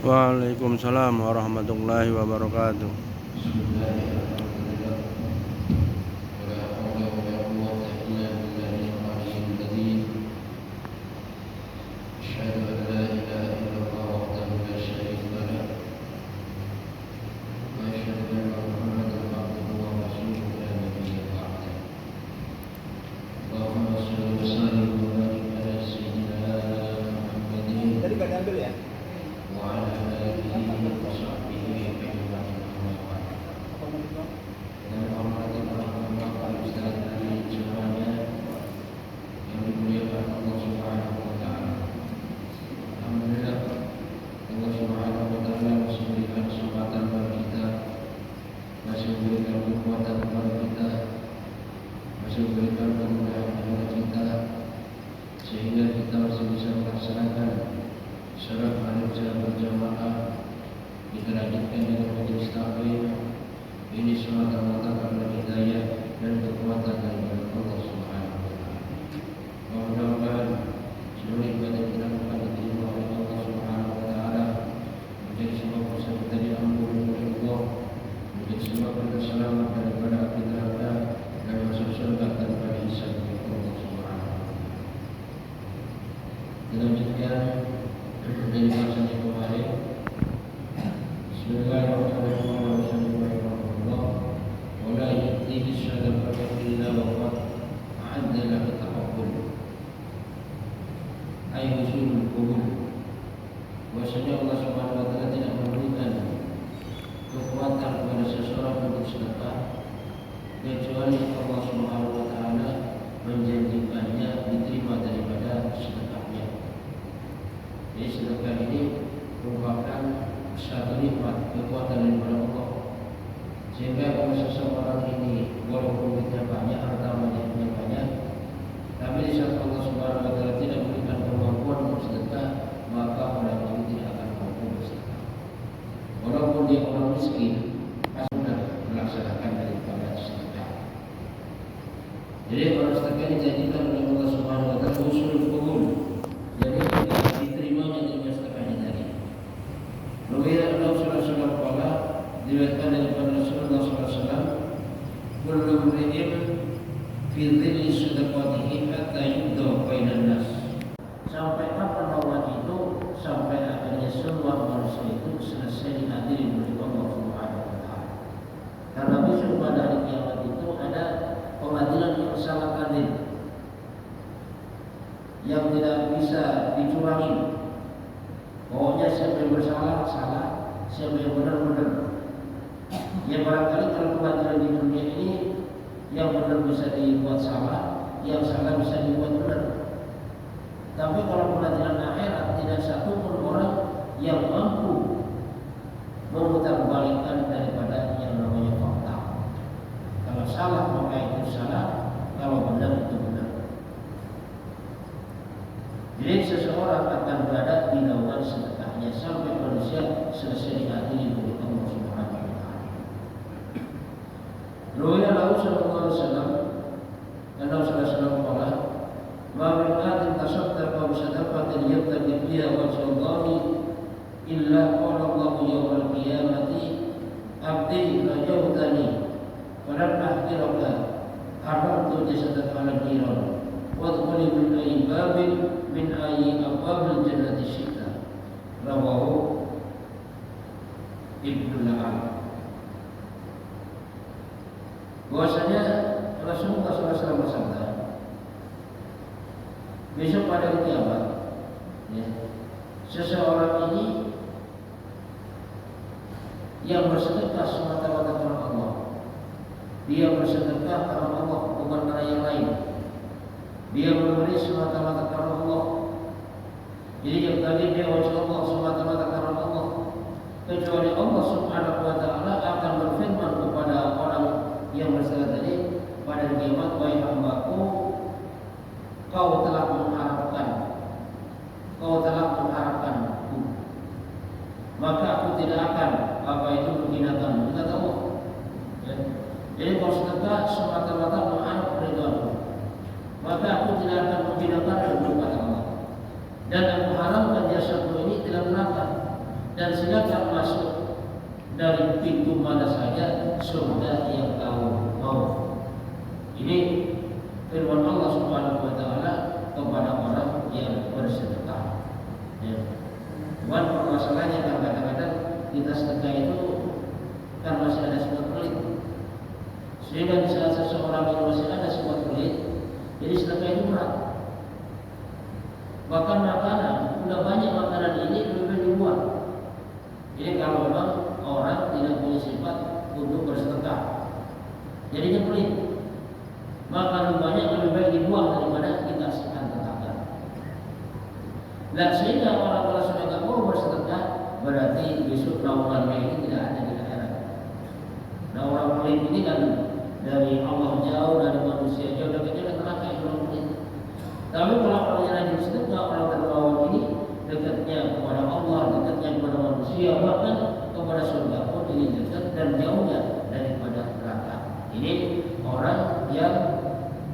Waalaikumsalam warahmatullahi wabarakatuh. Dan aku haramkan jasa ini tidak melanggar. Dan silakan masuk dari pintu mana saja surga yang kamu mau. Ini firman Allah Subhanahu wa taala kepada orang yang bersedekah. Ya. Cuman permasalahannya kan kadang-kadang kita sedekah itu kan masih ada sifat pelit. Sehingga di saat seseorang yang masih ada sifat pelit, jadi sedekah itu berat. Bahkan makanan, udah banyak makanan ini lebih baik dibuang. Jadi kalau memang orang tidak punya sifat untuk bersedekah, jadinya pelit. Makanan banyak lebih baik dibuang daripada dikasihkan tetangga. Dan sehingga orang kalau sudah tidak mau bersedekah, berarti besok naungan ini tidak ada di akhirat. Nah, orang pelit ini kan dari Allah jauh, dari manusia jauh, dan kecil neraka yang orang pelit. Tapi kalau orang yang rajin sedekah, orang dermawan ini dekatnya kepada Allah, dekatnya kepada manusia, bahkan kepada surga pun ini dekat dan jauhnya daripada neraka. Ini orang yang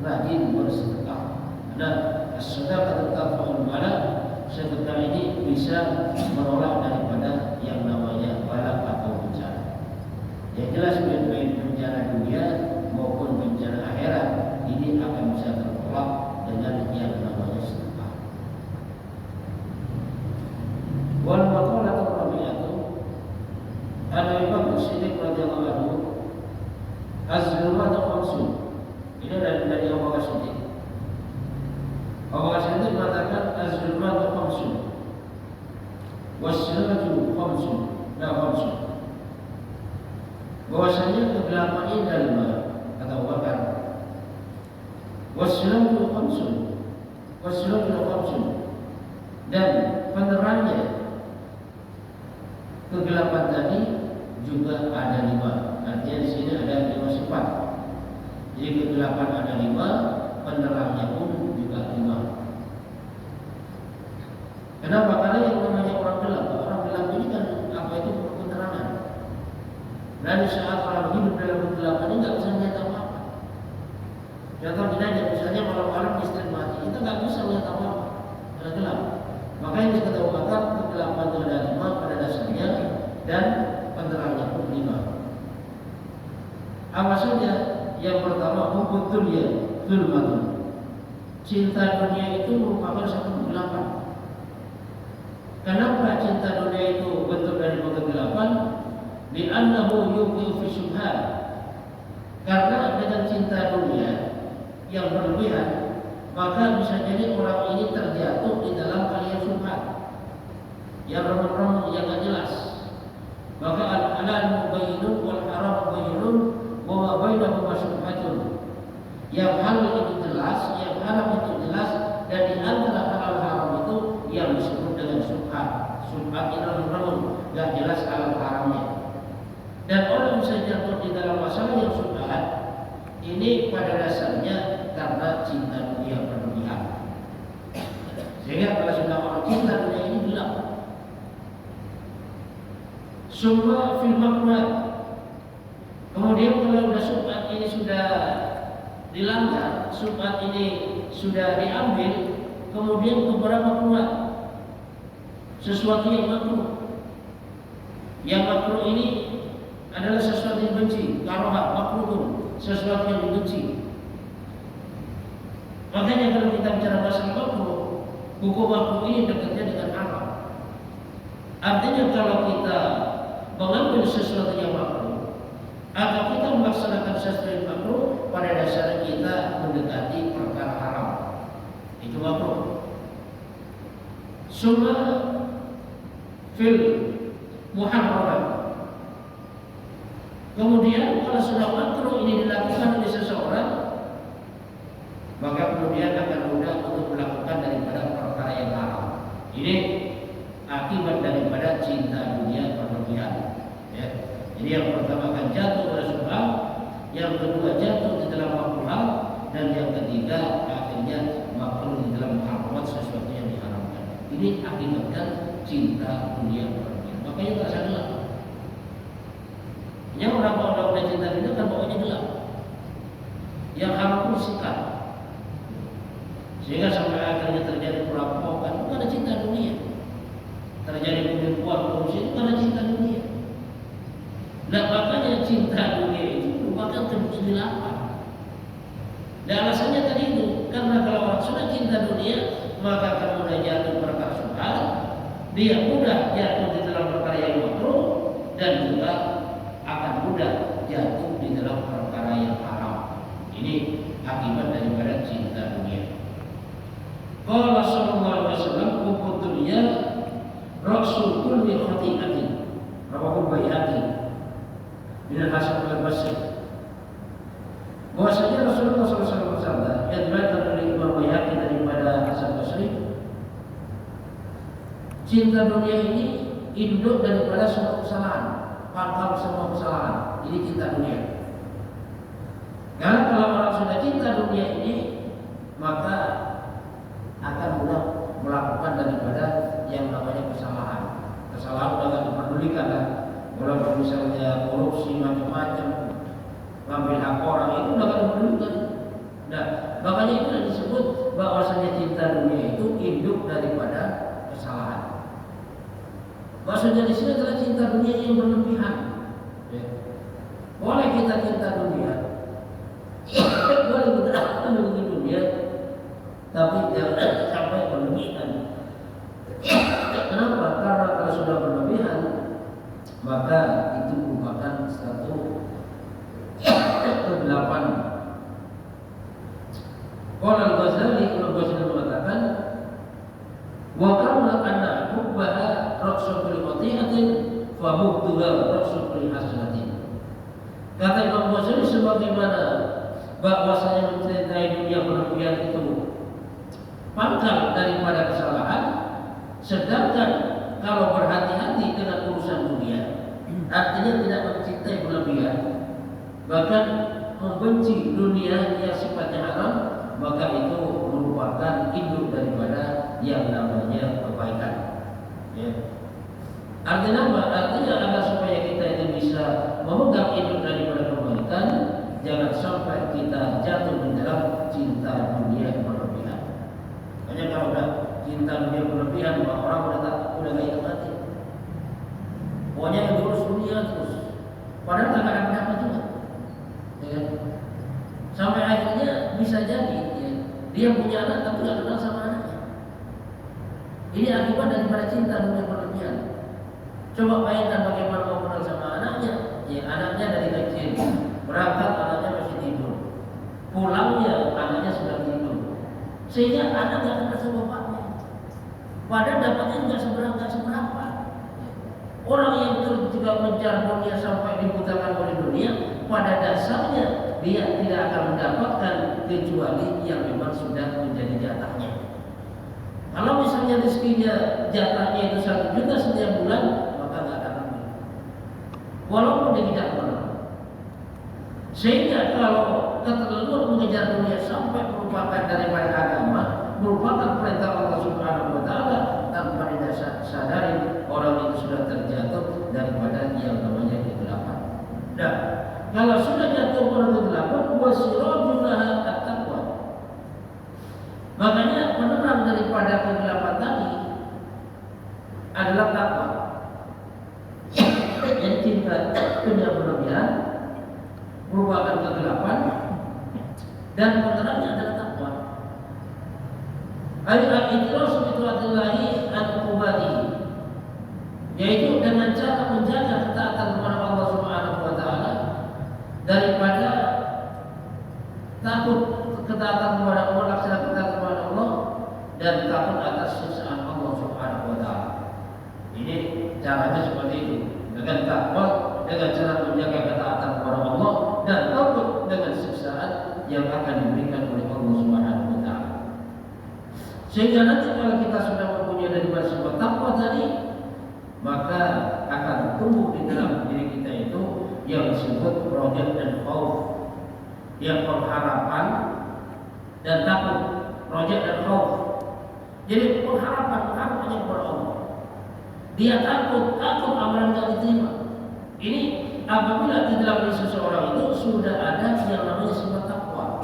rajin bersedekah. Nah, sedekah tanfa'ul bala, sedekah ini bisa menolak daripada yang namanya bala atau bencana. Yang jelas baik bencana dunia maupun bencana akhirat ini akan bisa tertolak dengan yang namanya sedekah. Wal maqalatu rabi'atu Al-Imam Siddiq radhiyallahu anhu az-zulmatu khamsun. Ini dari Abu Bakar Siddiq. Abu Bakar Siddiq mengatakan az-zulmatu khamsun was-siraju khamsun la khamsun. Bahwasanya kegelapan ini ada 5, kata Abu Bakar. Was-siraju khamsun was-siraju khamsun, dan penerangnya kegelapan tadi juga ada 5. Artinya di sini ada 5 sifat. Jadi kegelapan ada 5, penerangnya pun juga 5. Kenapa? Karena yang namanya orang gelap ini kan apa itu penerangan. Dan di saat orang hidup dalam kegelapan ini nggak bisa melihat apa-apa. Contoh kita misalnya malam-malam listrik mati, kita nggak bisa melihat apa-apa karena gelap. Makanya kita tahu kata kegelapan itu ada 5 pada dasarnya dan penerangnya pun 5. Apa saja? Yang pertama, hubbud dunya zulmatun. Cinta dunia itu merupakan satu kegelapan. Kenapa cinta dunia itu bentuk dari kegelapan? Li'annahu yuqi'u fi syubhat. Karena dengan cinta dunia yang berlebihan, maka bisa jadi orang ini terjatuh di dalam kalian syubhat yang remeh-remeh, yang tidak jelas. Maka al-halal mubayyinun wal haram mubayyinun wa ma bainahuma syubhatun. Yang halal itu jelas, yang haram itu jelas, dan di antara halal haram itu yang disebut dengan syubhat. Syubhat itu remeh-remeh, tidak jelas halal haramnya. Dan orang bisa jatuh di dalam masalah yang syubhat ini pada dasarnya karena cinta dunia berlebihan. Sehingga kalau sudah orang cinta dunia ini gelap. Semua fil makruhat. Kemudian kalau sudah syubhat ini sudah dilanggar, syubhat ini sudah diambil, kemudian kepada makruhat, sesuatu yang makruh. Yang makruh ini adalah sesuatu yang dibenci, karahat, makruh, sesuatu yang dibenci. Makanya kalau kita bicara masalah makruh, hukum makruh ini dekatnya dengan haram. Artinya kalau kita mengambil sesuatu yang makruh atau kita melaksanakan sesuatu yang makruh, pada dasarnya kita mendekati perkara haram. Itu makruh. Semua fil muharramat. Kemudian kalau sudah makruh ini dilakukan oleh seseorang, maka kemudian akan mudah untuk melakukan daripada perkara yang haram. Ini akibat daripada cinta dunia berlebihan. Ya. Jadi yang pertama akan jatuh pada syubhat, yang kedua jatuh di dalam makruh, dan yang ketiga akhirnya makruh di dalam muharramat, sesuatu yang diharamkan. Ini akibatkan cinta dunia berlebihan. Makanya tak salah. Yang orang-orang udah cinta dunia kan pokoknya gelap. Yang haram pun sikat. Sehingga sampai akhirnya terjadi perampokan, bukan ada cinta dunia. terjadi penipuan korupsi itu karena cinta dunia. Nah makanya cinta dunia itu merupakan kegelapan. Dan alasannya tadi itu karena kalau orang sudah cinta dunia maka akan mudah jatuh perkara syubhat, dia mudah jatuh di dalam perkara yang makruh dan juga akan mudah jatuh di dalam perkara yang haram. Ini akibat daripada cinta dunia. Qala sallallahu alaihi wasallam hubbud dunya ra'sul kulli khati'atin. Rawahu Baihaqi bin Hasan al-Basri. Bahwasanya Rasulullah SAW bersabda, yang diriwayatkan oleh Imam Baihaqi daripada Hasan Basri, cinta dunia ini induk daripada semua kesalahan, pangkal semua kesalahan. Ini cinta dunia. Karena kalau orang sudah cinta dunia ini, maka akan mudah melakukan daripada yang namanya kesalahan. Kesalahan udah gak diperdulikan lah. Walaupun misalnya korupsi macam-macam, ngambil hak orang itu udah gak diperdulikan. Nah, makanya itu disebut bahwasanya cinta dunia itu induk daripada kesalahan. Maksudnya di sini adalah cinta dunia yang berlebihan. Ya. Boleh kita cinta dunia, boleh kita mencintai dunia, tapi jangan sampai berlebihan. Kenapa? Karena kalau sudah berlebihan, maka itu merupakan satu kegelapan. Qala al-Ghazali mengatakan, wa qala anna hubbaha raqsu kulli qati'atin fa hubbuha raqsu kulli hasanatin. Kata Imam Ghazali sebagaimana bahwasanya mencintai dunia berlebihan itu pangkal daripada kesalahan, sedangkan kalau berhati-hati dengan urusan dunia, artinya tidak mencintai berlebihan, bahkan membenci dunia yang sifatnya haram, maka itu merupakan induk daripada yang namanya kebaikan. Ya. Artinya apa? Artinya agar supaya kita itu bisa memegang induk daripada kebaikan, jangan sampai kita jatuh di dalam cinta dunia yang berlebihan. Hanya kalau udah cinta dunia berlebihan, maka orang udah gak ingat mati. Pokoknya yang diurus dunia terus, padahal gak ada apa-apa juga. Ya. Sampai akhirnya bisa jadi ya, dia punya anak tapi gak kenal sama anaknya. Ini akibat daripada cinta dunia berlebihan. Coba bayangkan bagaimana mau kenal sama anaknya. Ya, anaknya dari kecil berangkat, anaknya masih tidur, pulangnya anaknya sudah tidur, sehingga anak gak kenal sama bapaknya. Padahal dapatnya nggak seberapa. Orang yang terus juga mengejar dunia sampai dibutakan oleh dunia, pada dasarnya dia tidak akan mendapatkan kecuali yang memang sudah menjadi jatahnya. Kalau misalnya rezekinya jatahnya itu 1 juta setiap bulan, maka nggak akan lebih. Walaupun dia tidak pernah. Sehingga kalau keterlaluan mengejar dunia sampai merupakan daripada agama, merupakan perintah Allah Subhanahu wa taala, tanpa disadari orang itu sudah terjatuh daripada yang namanya kegelapan. Nah, kalau sudah jatuh pada kegelapan, wasirajul laha at-taqwa. Makanya penerang daripada kegelapan tadi adalah takwa. Jadi cinta dunia berlebihan merupakan kegelapan dan penerangnya adalah takwa. Al-ikhlas bi'atillahi an-qubatihi, yaitu dengan cara menjaga ketaatan kepada Allah Subhanahu wa taala daripada takut ketaatan kepada Allah, laksana ketaatan kepada Allah dan takut atas siksaan Allah Subhanahu wa taala. Ini caranya seperti itu, dengan takwa, dengan cara menjaga ketaatan kepada Allah dan takut dengan siksaan yang akan diberikan oleh Allah Subhanahu wa taala. Sehingga nanti kalau kita sudah mempunyai daripada sebuah takwa tadi, maka akan tumbuh di dalam diri kita itu yang disebut rojak dan khauf, yang pengharapan dan takut. Rojak dan khauf, jadi pengharapannya kepada Allah. Dia takut amalan tidak diterima. Ini apabila di dalam diri seseorang itu sudah ada yang namanya sifat takwa,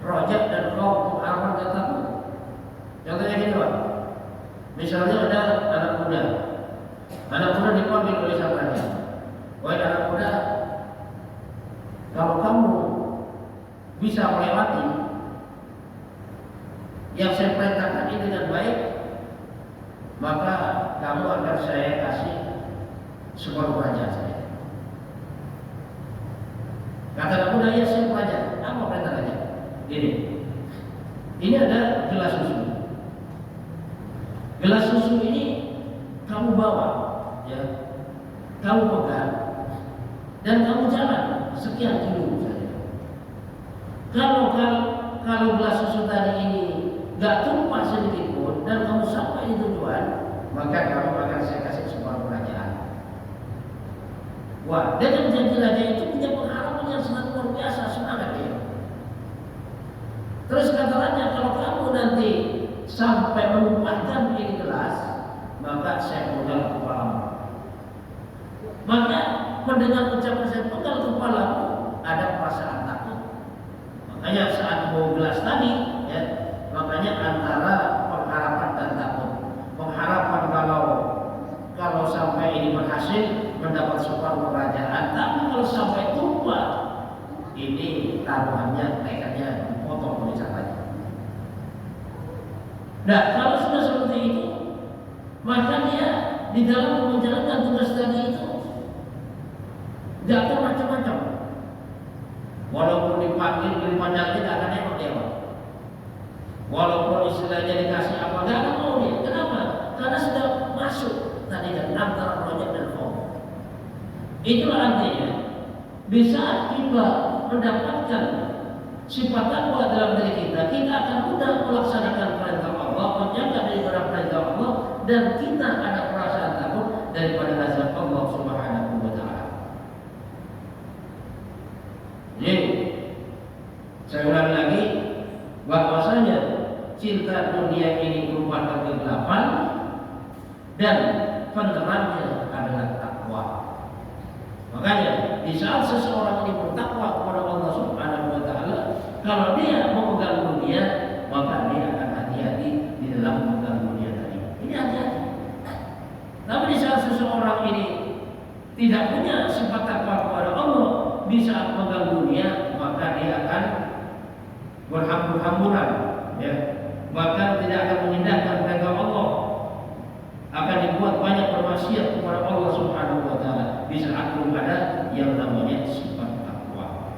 rojak dan khauf, pengharapan dan takut. Contohnya gini Pak, misalnya ada anak maka kamu akan saya kasih separuh kerajaan saya. Kata Abu Daya, saya pelajar. Apa perintah raja? Ini ada gelas susu. Gelas susu ini kamu bawa, ya, kamu pegang, dan kamu jalan sekian kilo saja. Kalau gelas susu tadi ini nggak tumpah sedikit pun dan kamu sampai di tujuan, maka kamu akan saya kasih separuh kerajaan. Wah, dengan janji raja itu punya pengharapan yang sangat luar biasa, semangat dia. Terus kata raja, kalau kamu nanti sampai menumpahkan ini gelas, maka saya penggal kepalamu. Maka mendengar ucapan saya penggal kepalamu, ada perasaan takut. Makanya saat mau gelas tadi, ya, makanya antara pengharapan dan takut. Pengharapan kalau sampai ini berhasil mendapat separuh kerajaan, tapi kalau sampai tumpah, ini taruhannya, tekadnya dipotong oleh sang raja. Nah, kalau sudah seperti itu, maka dia di dalam menjalankan tugas tadi itu tidak akan macam-macam. Walaupun dipanggil beli pandang tidak akan nengok dia. Walaupun istilahnya dikasih apa, nggak akan mau dia. Kenapa? Karena sudah masuk tadi dan antara rojak dan khawf. Itulah artinya bisa kita mendapatkan sifat takwa dalam diri kita, kita akan mudah melaksanakan perintah Allah, menjaga daripada perintah Allah, dan kita ada perasaan takut daripada azab Allah Subhanahu wa Ta'ala. Jadi, saya ulang lagi, bahwasanya cinta dunia ini merupakan kegelapan dan penerangnya adalah takwa. Makanya di saat seseorang ini bertakwa kepada Allah Subhanahu wa Ta'ala, kalau dia memegang dunia, maka dia akan hati-hati di dalam memegang dunia tadi. Ini hati-hati. Tapi di saat seseorang ini tidak punya sifat takwa kepada Allah, di saat memegang dunia, maka dia akan berhambur-hamburan, ya. Bahkan tidak akan mengindahkan perintah Allah, akan dibuat banyak bermaksiat kepada Allah Subhanahu wa Ta'ala. Di saat belum ada yang namanya sifat takwa.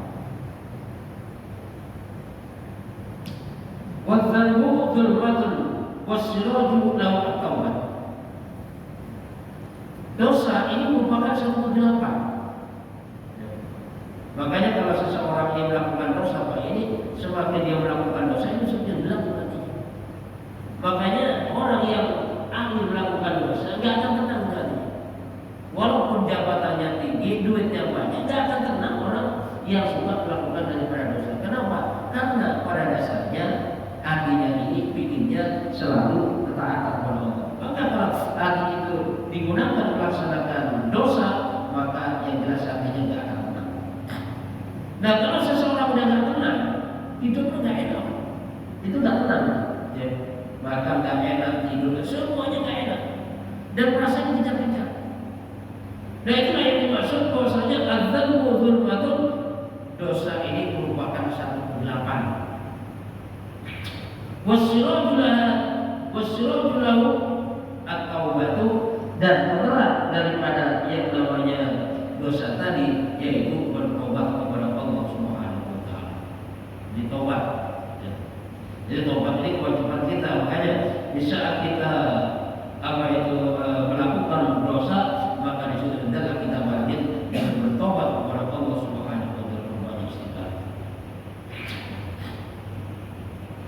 Wadh-dhanbu dzulmatun was-siraju lahu at-tawbah. Dosa ini merupakan satu kegelapan. Makanya kalau seseorang yang melakukan dosa, ini semakin dia melakukan dosa itu semakin gelap hatinya. Makanya orang yang ahli melakukan dosa nggak akan tenang hatinya. Walaupun jabatannya tinggi, duitnya banyak, nggak akan tenang orang yang suka melakukan daripada dosa. Kenapa? Karena pada dasarnya hatinya ini pinginnya selalu ketaatan kepada Allah. Maka kalau hati itu digunakan melaksanakan dosa, maka yang jelas hatinya nggak akan tenang. Nah, kalau seseorang udah nggak tenang, hidupnya nggak enak. Itu nggak tenang, ya. Makan nggak enak, tidur semuanya nggak enak, dan rasanya kejar-kejar. Nah, itulah yang dimaksud bahwasanya adzanbu dzulmatun, dosa ini merupakan satu kegelapan. Wasiraju lahu at-taubatu, dan penerang daripada yang namanya dosa tadi yaitu bertobat kepada Allah Subhanahu wa Ta'ala. Jadi tobat. Jadi tobat ini kewajiban kita. Makanya di saat kita melakukan dosa, maka di situ hendaklah kita bangkit dan bertobat kepada Allah Subhanahu wa Ta'ala, berbanyak istighfar.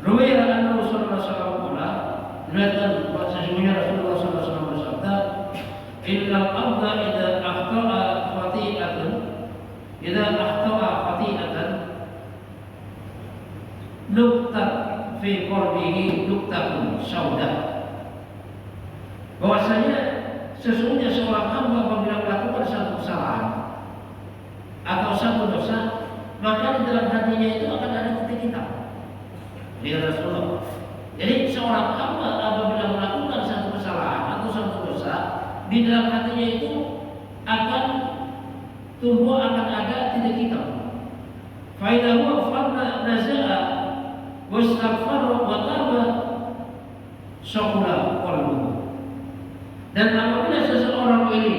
Ruwaya anna Rasulullah sallallahu alaihi wasallam, diriwayatkan sesungguhnya Rasulullah sallallahu alaihi wasallam bersabda, "Innal abda idza akhta'a khati'atan nuktat fi qalbihi nuktatun sauda." Bahwasanya sesungguhnya seorang hamba apabila melakukan satu kesalahan atau satu dosa, maka di dalam hatinya itu akan ada titik hitam. Lihat Rasulullah. Jadi seorang hamba apabila melakukan satu kesalahan atau satu dosa, di dalam hatinya itu akan tumbuh, akan ada titik hitam. Fa idza huwa farra naza'a wastaghfara wa taba syaqula qalbuhu. Dan apabila seseorang ini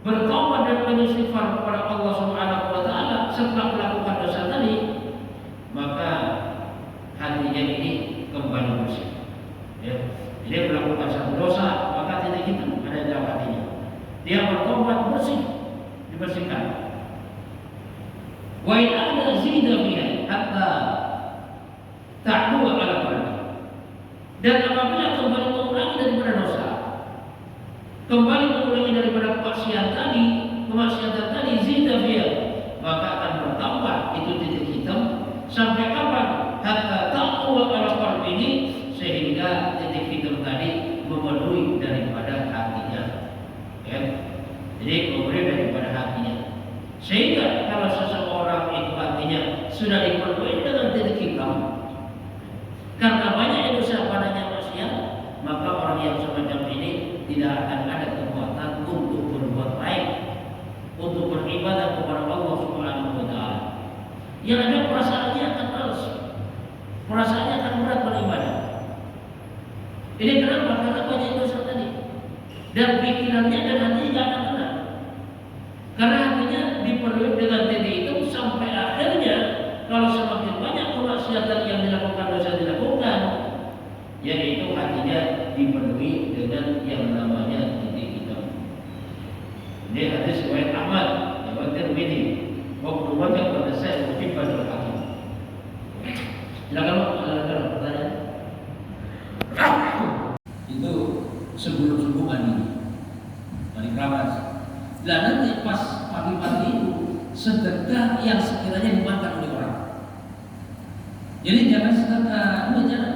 bertobat dan beristighfar kepada Allah Subhanahu wa taala setelah melakukan dosa tadi, maka hatinya ini kembali bersih. Ya. Dia melakukan satu dosa, maka titik itu ada di dalam hatinya. Dia bertobat bersih, dibersihkan. Wa in ada zida fiha hatta ta'du ala qalbi. Dan apabila kembali mengulangi daripada dosa, kembali mengulangi daripada kemaksiatan tadi zida fiha, maka akan bertambah itu titik hitam sampai kapan? Hatta ta'du ala qalbi ini, sehingga titik hitam tadi memenuhi daripada hatinya. Ya. Jadi kemudian daripada hatinya. Sehingga kalau seseorang itu hatinya sudah dipenuhi dengan titik hitam, karena banyak dosa padanya manusia, maka orang yang semacam ini tidak akan ada kekuatan untuk berbuat baik, untuk beribadah kepada Allah Subhanahu wa taala. Yang ada perasaannya akan malas, perasaannya akan berat beribadah. Ini kenapa? Karena banyak dosa tadi. Dan pikirannya dan hatinya tidak akan tenang. Karena hatinya dipenuhi dengan titik itu sampai akhirnya kalau semakin banyak kemaksiatan yang dilakukan, dosa dilakukan, yaitu hatinya dipenuhi dengan yang namanya titik hitam. Ini hadis riwayat Ahmad, riwayat Tirmidzi, waktu wajah pada saya wajib pada hakim. Silakan pertanyaan. Itu sebelum mandi keramas. Dan nanti pas pagi-pagi itu sedekah yang sekiranya dimakan oleh orang. Jadi jangan sedekah jangan,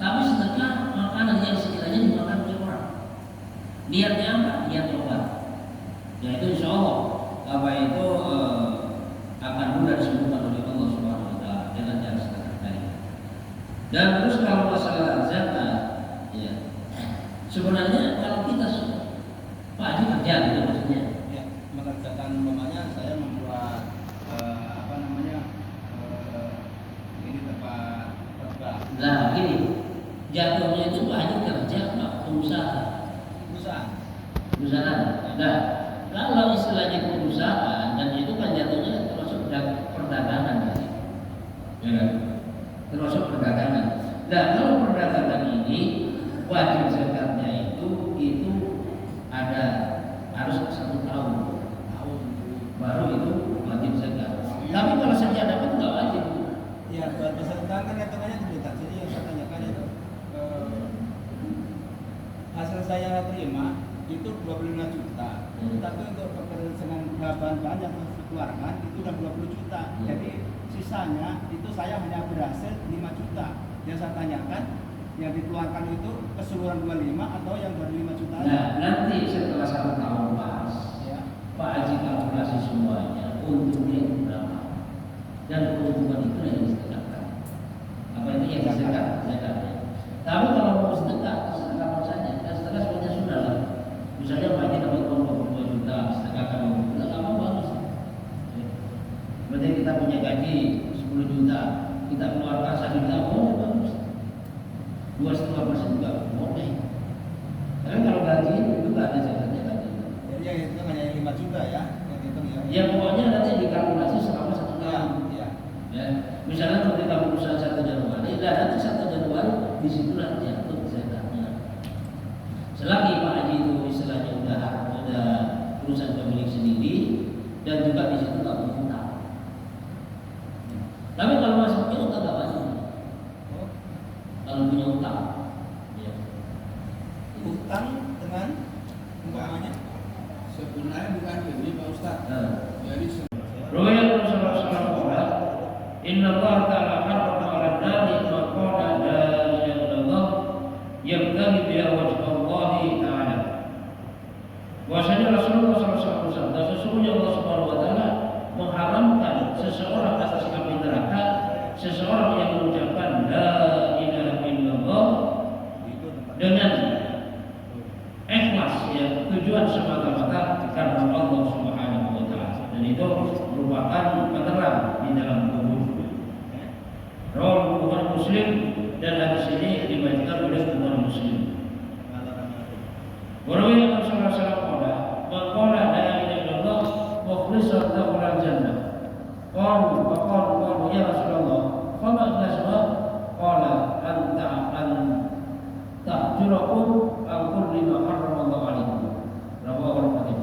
tapi sedekah makanan yang sekiranya dimakan oleh orang. Niatnya apa? Niat tobat. Yaitu insya Allah apa itu akan mudah disembuhkan oleh Allah Subhanahu wa taala dengan cara sedekah tadi. Dan terus kalau masalah zakat, ya sebenarnya kalau kita Pak Haji kerja gitu maksudnya. Ya, mengerjakan umpamanya saya membuat ini tempat terbang. Nah, gini, jatuhnya itu Pak Haji kerja Pak pengusaha. Perusahaan. Nah, kalau istilahnya perusahaan dan itu kan jatuhnya termasuk perdagangan tadi. Ya kan? Termasuk perdagangan. Nah, kalau perdagangan ini wajib zakatnya itu ada harus 1 tahun baru itu wajib zakat. Tapi kalau setiap dapat nggak wajib. Ya, buat peserta kan hitungannya tidak. Jadi yang saya tanyakan itu hasil saya terima itu 25 juta. Tapi untuk pekerjaan bahan-bahan yang harus dikeluarkan itu udah 20 juta. Jadi sisanya itu saya hanya berhasil 5 juta. Yang saya tanyakan yang dikeluarkan itu keseluruhan 25 atau yang baru 5 juta? Nah, nanti setelah 1 tahun pas, ya, Pak Haji kalkulasi semuanya untungnya itu berapa dan keuntungan itu yang disedekahkan. Apa itu yang disedekahkan? Zakatnya. Tapi kalau mau sedekah, sedekahkan saja. Dan sedekah semuanya sudah lah. Misalnya Pak Haji dapat uang 22 juta, sedekahkan 20 juta, apa bagus. Berarti kita punya gaji 10 juta, kita keluarkan 1 juta, boleh bagus. 2,5% juga boleh. Tapi kalau gaji itu nggak ada zakatnya gaji. Jadi yang itu hanya 5 juta ya, yang itu ya. Ya pokoknya nanti dikalkulasi selama 1 tahun. Ya. Ya, misalnya kalau kita berusaha 1 Januari, dan nanti 1 Januari disitulah jatuh zakatnya. Selagi Pak Haji itu istilahnya udah perusahaan pemilik sendiri dan juga di situ nggak punya utang. Tapi kalau masih punya utang nggak wajib. Kalau punya utang, ya. Utang dengan umpamanya sebenarnya bukan ini Pak Ustadz. Jadi Rasulullah SAW, Inna Allah Ta'ala harrama 'ala an-nari ma qala la ilaha illallah yabtaghi biha wajha Allah Ta'ala. Bahwasanya Rasulullah SAW bersabda, sesungguhnya Allah Subhanahu wa taala mengharamkan seseorang atas api neraka seseorang yang mengucapkan la ilaha illallah dengan ikhlas, ya, tujuan semata-mata karena Allah Subhanahu wa taala, dan itu merupakan penerang di dalam kubur. Rawal Bukhari Muslim, dan hadis ini dibacakan oleh Bukhari Muslim. Warawi Rasulullah sallallahu alaihi wasallam qala la ilaha illallah mukhlishan lahu al-jannah. Qalu ya Rasulullah, fama ikhlaswa? Qala tahjurakum al-kulli ma harramallahu alaikum. Rawahu al-Bukhari.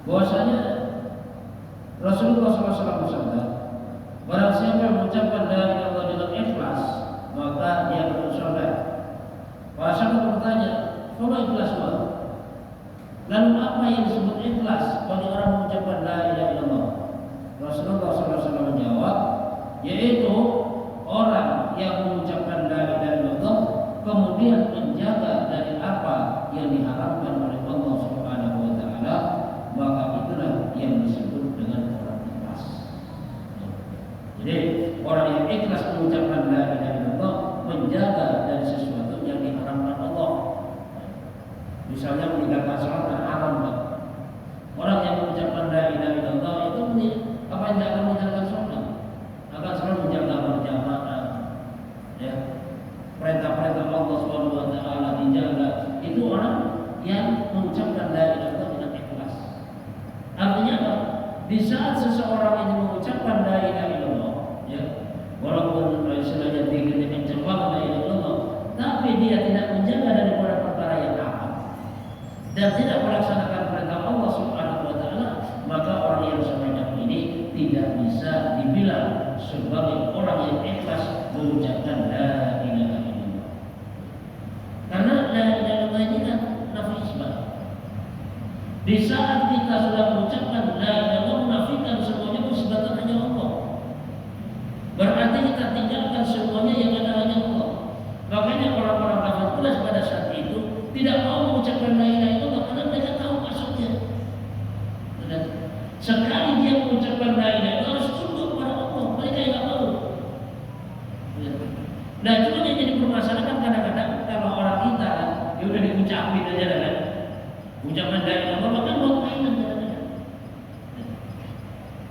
Bahwasanya Rasulullah SAW bersabda, barang siapa yang mengucapkan la ilaha illallah dengan ikhlas, maka dia bersyukur. Para sahabat bertanya, "Apa ikhlas, Pak?" Lalu apa yang disebut ikhlas bagi orang mengucapkan la ilaha illallah? Rasulullah SAW menjawab, yaitu orang yang mengucapkan la ilaha illallah kemudian menjaga dari apa yang diharamkan oleh Allah Subhanahu wa taala, maka itulah yang disebut dengan orang ikhlas. Jadi orang yang ikhlas mengucapkan la ilaha illallah menjaga dari sesuatu yang diharamkan Allah. Misalnya meninggalkan salat haram. Orang yang mengucapkan la ilaha illallah itu apa yang akan meninggalkan salat? Akan selalu menjaga berjamaah. Ya. Perintah-perintah Allah Subhanahu wa taala dijaga. Itu orang yang mengucapkan la ilaha illallah dengan ikhlas. Artinya apa? Di saat seseorang itu mengucapkan la ilaha illallah, ya, walaupun istilahnya tingginya kencang banget la ilaha illallah, tapi dia tidak menjaga daripada perkara yang haram dan tidak melaksanakan perintah Allah Subhanahu wa taala, maka orang yang semacam ini tidak bisa dibilang sebagai orang yang ikhlas mengucapkan la ilaha illallah. Karena la ilaha illallah ini kan nafi isbat. Di saat kita sudah mengucapkan la ilaha illallah, menafikan semuanya bersebatan hanya Allah. Berarti kita tinggalkan semuanya yang ada hanya Allah. Makanya orang-orang kafir Quraisy pada saat itu tidak mau mengucapkan la ilaha illallah karena mereka tahu maksudnya. Sekali dia mengucapkan la ilaha illallah harus tunduk kepada Allah. Mereka tidak mau. Nah, cuma yang jadi permasalahan kan kadang-kadang kalau orang kita ya udah diucapin aja kan. Ucapan la ilaha illallah kan buat mainan kadang-kadang.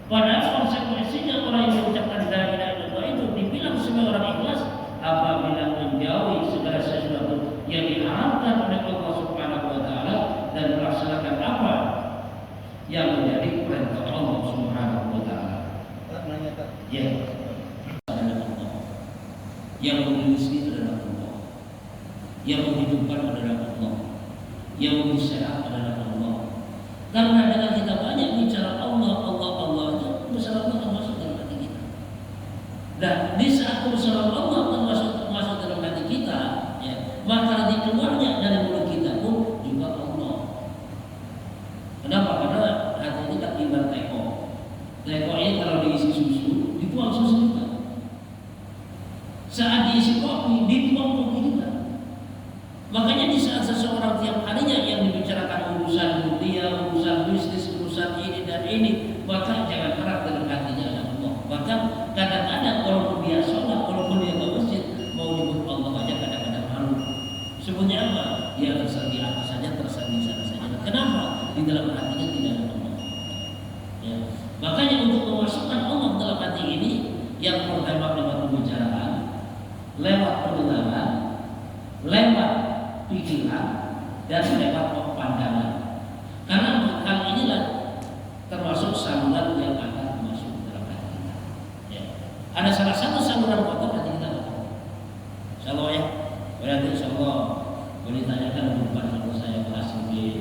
Padahal konsekuensinya orang yang mengucapkan la ilaha illallah itu dibilang sebagai orang ikhlas apabila menjauhi segala sesuatu yang diharamkan oleh Allah Subhanahu wa taala dan melaksanakan apa yang menjadi perintah Allah Subhanahu wa taala. Ya. Adalah Allah. Yang menulisnya adalah Allah. Yang menghidupkan adalah Allah. Yang memberi sehat adalah Allah. Karena dengan kita banyak bicara Allah itu bersama Allah masuk dalam hati kita. Dan di saat bersama Allah masuk dalam hati kita, ya, maka di keluarnya dari mulut kita pun juga Allah. Kenapa? Karena hati ini kan ibarat teko. Teko ini kalau diisi susu, dituang susu juga. Saat diisi kopi, dituang kopi juga. Makanya di saat seseorang tiap harinya yang dibicarakan urusan dunia, urusan bisnis, urusan ini dan ini, maka jangan harap dalam hatinya ada Allah. Bahkan kadang-kadang walaupun dia sholat, walaupun dia ke masjid, mau nyebut Allah aja kadang-kadang malu. Sebutnya apa? Dia tersandi atas saja, tersandi sana saja. Kenapa? Di dalam hatinya tidak ada Allah. Ya. Makanya untuk memasukkan Allah dalam hati ini, yang pertama lewat pembicaraan, lewat pendengaran, lewat pikiran, dan lewat pandangan. Karena hal inilah termasuk saluran yang akan masuk dalam hati kita. Ya. Ada salah satu saluran kotor hati kita. Insyaallah ya. Berarti insyaallah boleh ditanyakan depan kalau saya bahas lebih